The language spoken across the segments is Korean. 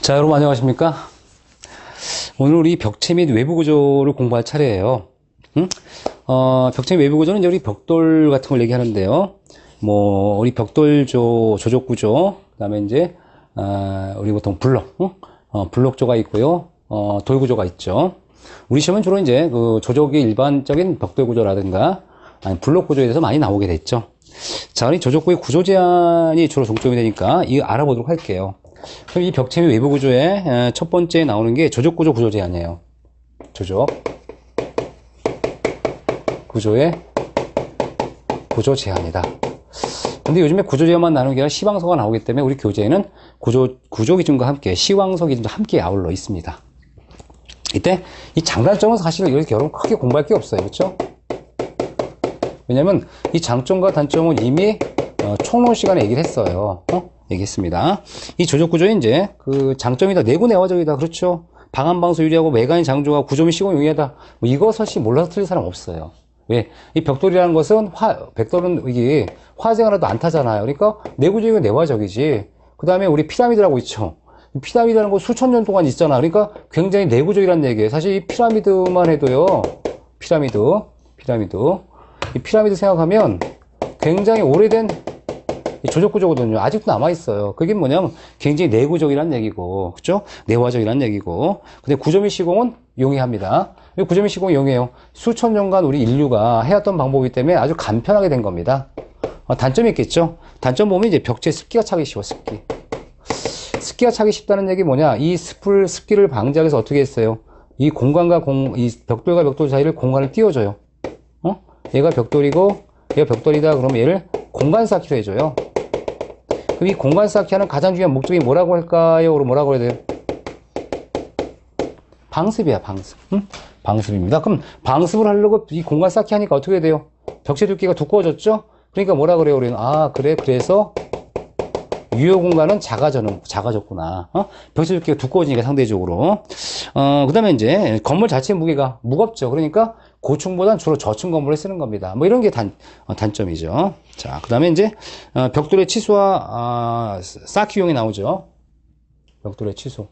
자, 여러분 안녕하십니까? 오늘 우리 벽체 및 외부 구조를 공부할 차례예요. 벽체 및 외부 구조는 이제 우리 벽돌 같은 걸 얘기하는데요. 뭐 우리 벽돌 조족 구조, 그다음에 이제 우리 보통 블럭, 블럭조가 있고요. 돌 구조가 있죠. 우리 시험은 주로 이제 그 조족의 일반적인 벽돌 구조라든가 아니 블럭 구조에 대해서 많이 나오게 됐죠. 자, 우리 조족구의 구조 제한이 주로 중점이 되니까 이거 알아보도록 할게요. 그럼 이 벽체 및 외부 구조에 첫 번째 나오는 게 조족 구조 구조 제한이에요. 조족 구조의 구조 제한이다. 근데 요즘에 구조 제한만 나오는 게 아니라 시황서가 나오기 때문에 우리 교재에는 구조 기준과 함께 시황서 기준도 함께 아울러 있습니다. 이때 이 장단점은 사실 이렇게 여러분 크게 공부할 게 없어요. 그렇죠? 왜냐면 이 장점과 단점은 이미 총론 시간에 얘기를 했어요. 얘기했습니다. 이 조족 구조의 이제 그 장점이다. 내구 내화적이다. 그렇죠? 방한 방수 유리하고 외관이 장조가 구조 및 시공 용이하다. 뭐 이거 사실 몰라서 틀린 사람 없어요. 왜? 이 벽돌이라는 것은 벽돌은 이게 화재가 나도 안 타잖아요. 그러니까 내구적이고 내화적이지. 그 다음에 우리 피라미드라고 있죠. 피라미드라는 거 수천 년 동안 있잖아. 그러니까 굉장히 내구적이라는 얘기예요. 사실 이 피라미드만 해도요. 피라미드. 이 피라미드 생각하면 굉장히 오래된 조족구조거든요. 아직도 남아있어요. 그게 뭐냐면 굉장히 내구적이라는 얘기고, 그죠? 내화적이라는 얘기고. 근데 구조 및 시공은 용이합니다. 구조 및 시공이 용이해요. 수천 년간 우리 인류가 해왔던 방법이기 때문에 아주 간편하게 된 겁니다. 단점이 있겠죠? 단점 보면 이제 벽체에 습기가 차기 쉬워, 습기. 습기가 차기 쉽다는 얘기 뭐냐? 이 습기를 방지하기 위해서 어떻게 했어요? 이 공간과 이 벽돌과 벽돌 사이를 공간을 띄워줘요. 얘가 벽돌이고, 얘가 벽돌이다. 그러면 얘를 공간 쌓기로 해줘요. 그럼 이 공간 쌓기 하는 가장 중요한 목적이 뭐라고 할까요? 그럼 뭐라고 해야 돼요? 방습이야, 방습. 방습입니다. 그럼 방습을 하려고 이 공간 쌓기 하니까 어떻게 돼요? 벽체 두께가 두꺼워졌죠? 그러니까 뭐라 그래요, 우리는? 아, 그래. 그래서 유효 공간은 작아졌구나. 벽체 두께가 두꺼워지니까 상대적으로. 그 다음에 이제 건물 자체의 무게가 무겁죠. 그러니까 고층보다는 주로 저층 건물을 쓰는 겁니다. 뭐 이런 게 단점이죠. 자, 그 다음에 이제 벽돌의 치수와 쌓기용이 나오죠. 벽돌의 치수.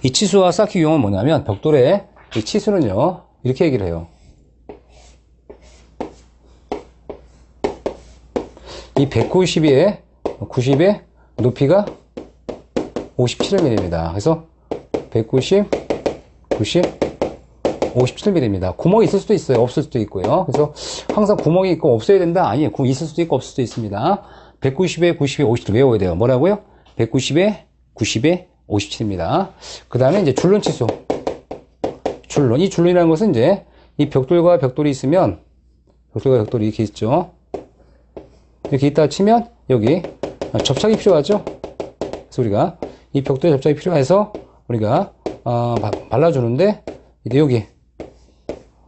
이 치수와 쌓기 유형은 뭐냐면 벽돌의 이 치수는요 이렇게 얘기를 해요. 이 190에 90에 높이가 57mm입니다. 그래서 190, 90, 57mm입니다. 구멍이 있을 수도 있어요. 없을 수도 있고요. 그래서 항상 구멍이 있고 없어야 된다? 아니에요. 있을 수도 있고 없을 수도 있습니다. 190에 90에 57 외워야 돼요. 뭐라고요? 190에 90에 57입니다. 그 다음에 이제 줄눈 치수. 줄눈. 이 줄눈이라는 것은 이제 이 벽돌과 벽돌이 있으면 벽돌과 벽돌이 이렇게 있죠. 이렇게 있다 치면 여기 접착이 필요하죠. 그래서 우리가 이 벽돌에 접착이 필요해서 우리가 발라주는데 이제 여기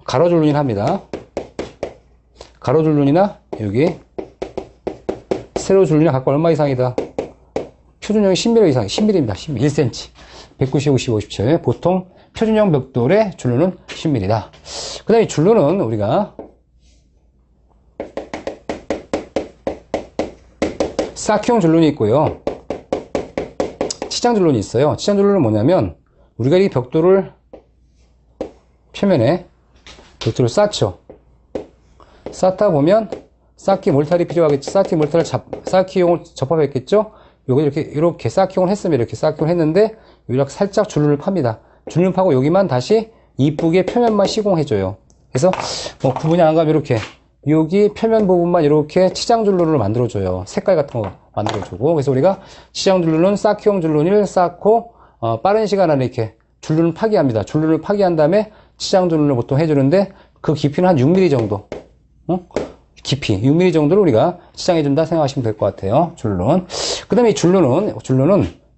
가로줄눈이라 합니다. 가로줄눈이나 여기 세로줄눈이나 각각 얼마 이상이다? 표준형이 10mm 이상, 10mm입니다. 1cm. 190, 50, 57. 보통 표준형 벽돌의 줄눈은 10mm다. 그 다음에 줄눈은 우리가 쌓기용 줄눈이 있고요. 치장 줄눈이 있어요. 치장 줄눈은 뭐냐면 우리가 이 벽돌을 표면에 벽돌을 쌓죠. 쌓다 보면 쌓기 몰탈이 필요하겠죠. 쌓기용을 접합했겠죠. 요거 이렇게 쌓기용을 했으면 이렇게 쌓기용을 했는데 이렇게 살짝 줄눈을 팝니다. 줄눈 파고 여기만 다시 이쁘게 표면만 시공해줘요. 그래서 뭐 구분이 안 가면 이렇게 여기 표면 부분만 이렇게 치장 줄눈을 만들어줘요. 색깔 같은 거 만들어주고. 그래서 우리가 치장 줄눈은 쌓기용 줄눈을 쌓고 빠른 시간 안에 이렇게 줄눈을 파기합니다. 줄눈을 파기한 다음에 치장 줄눈을 보통 해주는데 그 깊이는 한 6mm 정도. 깊이 6mm 정도를 우리가 치장해준다 생각하시면 될 것 같아요. 줄눈. 그 다음에 이 줄눈은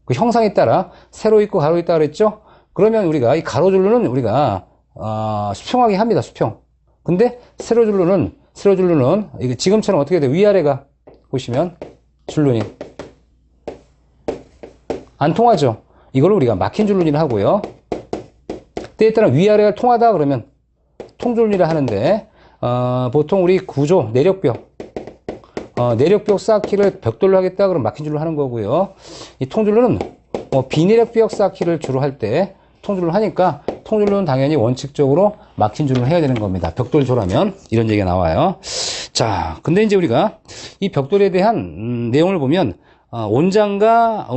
그 형상에 따라 세로 있고 가로 있다 그랬죠? 그러면 우리가 이 가로 줄눈은 우리가 수평하게 합니다. 수평. 근데 세로 줄눈은 이게 지금처럼 어떻게 돼? 위아래가 보시면 줄눈이 안 통하죠. 이걸 우리가 막힌 줄눈이라 하고요. 때에 따라 위아래가 통하다 그러면 통줄눈이라 하는데 보통 우리 구조, 내력벽, 내력벽 쌓기를 벽돌로 하겠다 그러면 막힌 줄로 하는 거고요. 이 통줄로는 비내력벽 쌓기를 주로 할 때 통줄로 하니까 통줄로는 당연히 원칙적으로 막힌 줄로 해야 되는 겁니다. 벽돌조라면 이런 얘기가 나와요. 자, 근데 이제 우리가 이 벽돌에 대한 내용을 보면 온장과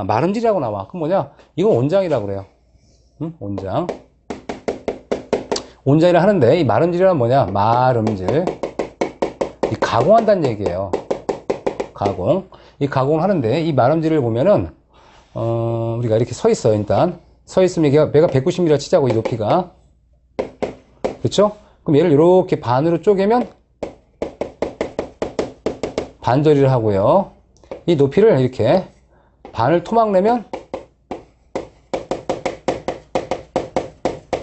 마름질이라고 나와. 그럼 뭐냐? 이건 온장이라고 그래요. 온장. 온장이라 하는데 이 마름질이란 뭐냐? 마름질. 이 가공한다는 얘기예요. 가공. 이 가공을 하는데 이 마름질을 보면은 우리가 이렇게 서 있어요. 일단 서 있으면 배가 190mm 치자고 이 높이가. 그렇죠? 그럼 얘를 이렇게 반으로 쪼개면 반절이를 하고요. 이 높이를 이렇게 반을 토막 내면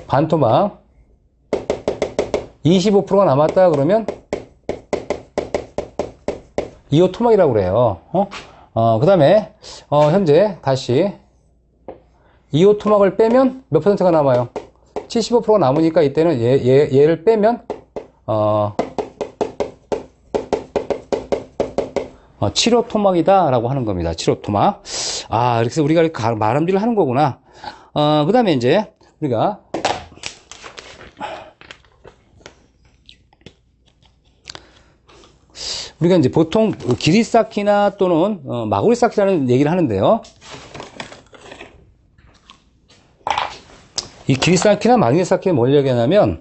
반토막 25%가 남았다 그러면 2호 토막이라고 그래요. 그 다음에 현재 다시 2호 토막을 빼면 몇 퍼센트가 남아요? 75%가 남으니까 이때는 얘를 빼면 7호 토막이다 라고 하는 겁니다. 7호 토막. 이렇게 해서 우리가 이렇게 마름질을 하는 거구나. 그 다음에 이제 우리가 이제 보통 길이 쌓기나 또는 마구리 쌓기라는 얘기를 하는데요. 이 길이 쌓기나 마구리 쌓기는 뭘 얘기하냐면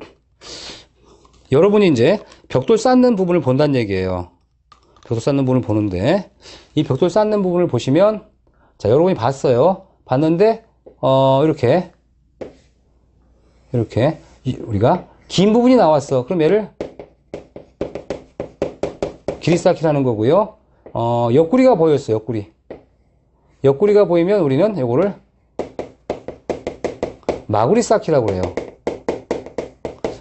여러분이 이제 벽돌 쌓는 부분을 본다는 얘기예요. 벽돌 쌓는 부분을 보는데 이 벽돌 쌓는 부분을 보시면 자, 여러분이 봤어요. 봤는데 이렇게 우리가 긴 부분이 나왔어. 그럼 얘를 길이 쌓기라는 거고요. 옆구리가 보였어요. 옆구리가 보이면 우리는 이거를 마구리 쌓기라고 해요.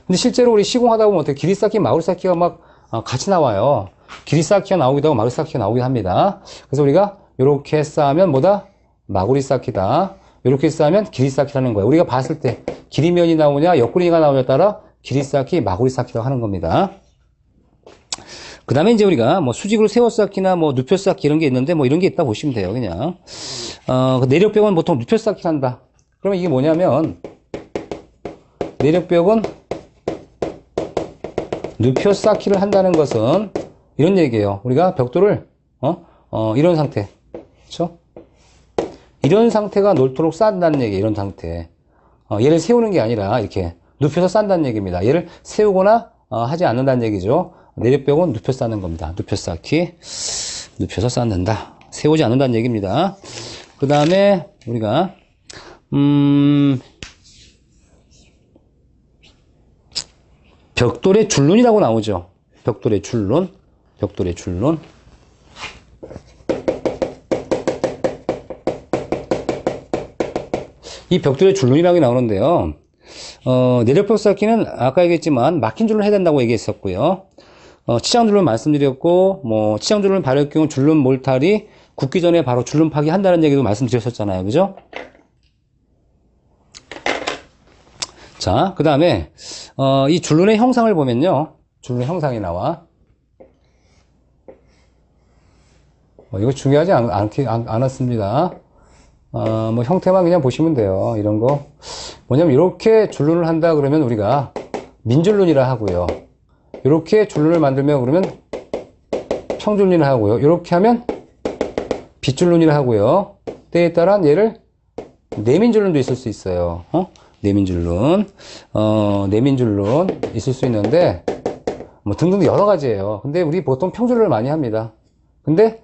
근데 실제로 우리 시공하다 보면 어떻게 길이 쌓기, 마구리 쌓기가 막 같이 나와요. 길이 쌓기가 나오기도 하고 마구리 쌓기가 나오기도 합니다. 그래서 우리가 이렇게 쌓으면 뭐다? 마구리 쌓기다. 이렇게 쌓으면 길이 쌓기라는 거예요. 우리가 봤을 때 길이면이 나오냐, 옆구리가 나오냐에 따라 길이 쌓기, 마구리 쌓기라고 하는 겁니다. 그 다음에 이제 우리가 뭐 수직으로 세워 쌓기나 뭐 눕혀 쌓기 이런 게 있는데 뭐 이런 게 있다 보시면 돼요, 그냥. 그 내력벽은 보통 눕혀 쌓기를 한다. 그러면 이게 뭐냐면, 내력벽은 눕혀 쌓기를 한다는 것은 이런 얘기예요. 우리가 벽돌을, 이런 상태. 그쵸? 이런 상태가 놓도록 쌓는다는 얘기예요, 이런 상태. 얘를 세우는 게 아니라 이렇게 눕혀서 쌓는다는 얘기입니다. 얘를 세우거나 하지 않는다는 얘기죠. 내력벽은 눕혀 쌓는 겁니다. 눕혀 쌓기. 눕혀서 쌓는다. 세우지 않는다는 얘기입니다. 그 다음에 우리가 벽돌의 줄눈이라고 나오죠. 벽돌의 줄눈. 이 벽돌의 줄눈이라고 나오는데요. 내력벽 쌓기는 아까 얘기했지만 막힌 줄로 해야 된다고 얘기했었고요. 치장줄눈 말씀드렸고, 뭐 치장줄눈 바를 경우 줄눈 몰탈이 굳기 전에 바로 줄눈 파기한다는 얘기도 말씀드렸었잖아요. 그죠? 자, 그 다음에 이 줄눈의 형상을 보면요. 줄눈의 형상이 나와. 이거 중요하지 않았습니다. 뭐 형태만 그냥 보시면 돼요. 이런 거. 뭐냐면 이렇게 줄눈을 한다 그러면 우리가 민줄눈이라 하고요. 이렇게 줄눈을 만들면 그러면 평줄눈이라 하고요. 이렇게 하면 빗줄눈이라 하고요. 때에 따라 얘를 내민줄눈도 있을 수 있어요. 내민줄눈 있을 수 있는데 뭐 등등 여러 가지예요. 근데 우리 보통 평줄눈을 많이 합니다. 근데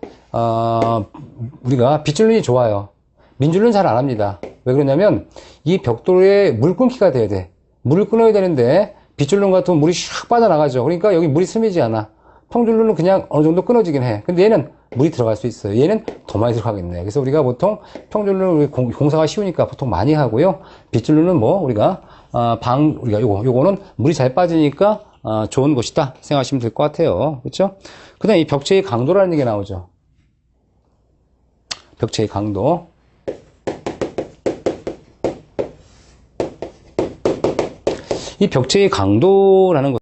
우리가 빗줄눈이 좋아요. 민줄눈은 잘 안 합니다. 왜 그러냐면 이 벽돌에 물 끊기가 돼야 돼. 물을 끊어야 되는데 빗줄눈 같은 물이 샥 빠져나가죠. 그러니까 여기 물이 스미지 않아. 평줄눈은 그냥 어느 정도 끊어지긴 해. 근데 얘는 물이 들어갈 수 있어요. 얘는 더 많이 들어가겠네. 그래서 우리가 보통 평줄눈은 공사가 쉬우니까 보통 많이 하고요. 빗줄눈은 뭐 우리가 우리가 요거는 물이 잘 빠지니까 좋은 것이다 생각하시면 될 것 같아요. 그렇죠? 그다음 이 벽체의 강도라는 얘기 나오죠. 벽체의 강도. 이 벽체의 강도라는 것